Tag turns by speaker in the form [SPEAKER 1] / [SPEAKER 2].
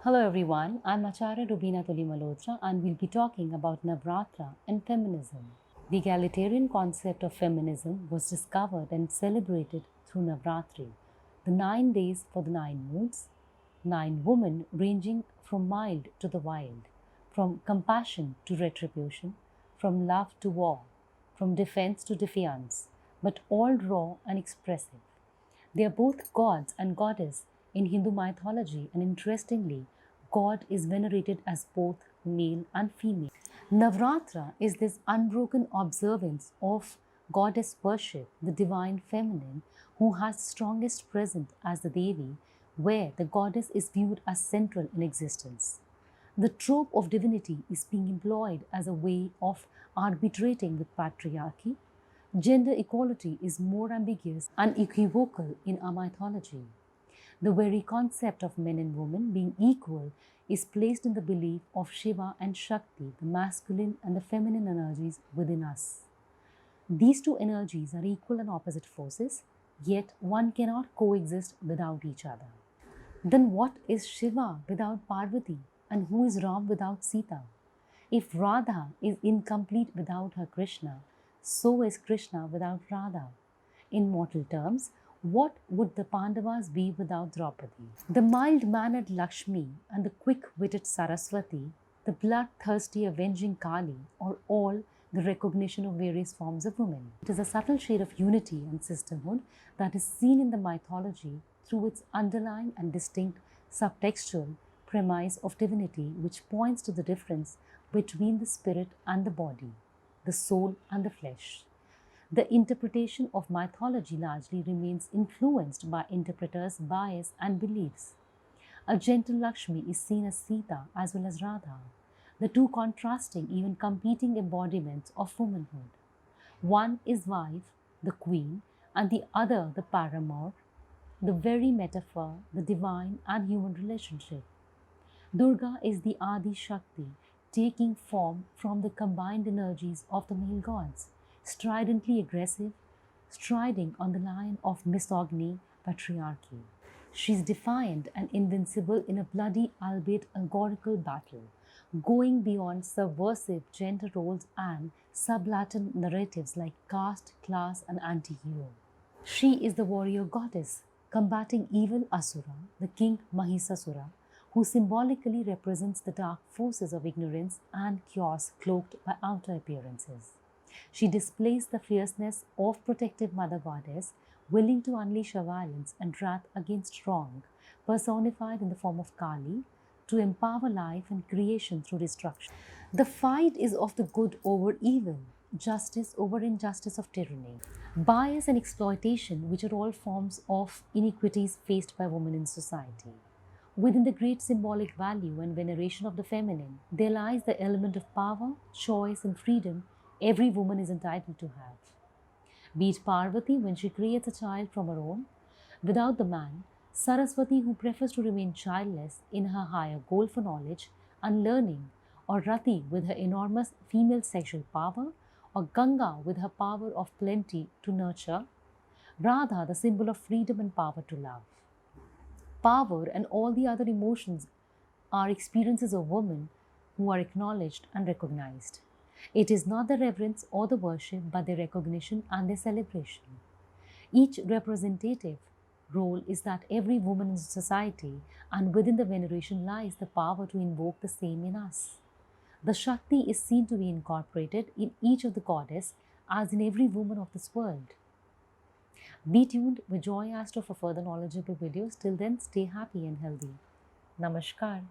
[SPEAKER 1] Hello everyone, I'm Acharya Rubina Tully Malhotra and we'll be talking about Navratra and feminism. The egalitarian concept of feminism was discovered and celebrated through Navratri, the 9 days for the 9 moods, 9 women ranging from mild to the wild, from compassion to retribution, from love to war, from defense to defiance, but all raw and expressive. They are both gods and goddess in Hindu mythology, and interestingly, God is venerated as both male and female. Navratra is this unbroken observance of goddess worship, the divine feminine, who has strongest presence as the Devi, where the goddess is viewed as central in existence. The trope of divinity is being employed as a way of arbitrating with patriarchy. Gender equality is more ambiguous and equivocal in our mythology. The very concept of men and women being equal is placed in the belief of Shiva and Shakti, the masculine and the feminine energies within us. These two energies are equal and opposite forces, yet one cannot coexist without each other. Then what is Shiva without Parvati, and who is Ram without Sita? If Radha is incomplete without her Krishna, so is Krishna without Radha. In mortal terms, what would the Pandavas be without Draupadi? The mild-mannered Lakshmi and the quick-witted Saraswati, the bloodthirsty avenging Kali, are all the recognition of various forms of women. It is a subtle shade of unity and sisterhood that is seen in the mythology through its underlying and distinct subtextual premise of divinity, which points to the difference between the spirit and the body, the soul and the flesh. The interpretation of mythology largely remains influenced by interpreters' bias and beliefs. A gentle Lakshmi is seen as Sita as well as Radha, the two contrasting, even competing embodiments of womanhood. One is wife, the queen, and the other the paramour, the very metaphor, the divine and human relationship. Durga is the Adi Shakti, taking form from the combined energies of the male gods, stridently aggressive, striding on the line of misogyny, patriarchy. She is defiant and invincible in a bloody, albeit allegorical battle, going beyond subversive gender roles and sub-Latin narratives like caste, class, and anti-hero. She is the warrior goddess, combating evil Asura, the king Mahisasura, who symbolically represents the dark forces of ignorance and chaos cloaked by outer appearances. She displays the fierceness of protective mother goddess, willing to unleash her violence and wrath against wrong, personified in the form of Kali, to empower life and creation through destruction. The fight is of the good over evil, justice over injustice of tyranny, bias and exploitation, which are all forms of iniquities faced by women in society. Within the great symbolic value and veneration of the feminine, there lies the element of power, choice, and freedom every woman is entitled to have. Be it Parvati when she creates a child from her own, without the man, Saraswati who prefers to remain childless in her higher goal for knowledge and learning, or Rati with her enormous female sexual power, or Ganga with her power of plenty to nurture, Radha the symbol of freedom and power to love. Power and all the other emotions are experiences of women who are acknowledged and recognized. It is not the reverence or the worship, but the recognition and the celebration. Each representative role is that every woman in society, and within the veneration lies the power to invoke the same in us. The Shakti is seen to be incorporated in each of the goddess as in every woman of this world. Be tuned with Joy Astro for further knowledgeable videos. Till then, stay happy and healthy. Namaskar.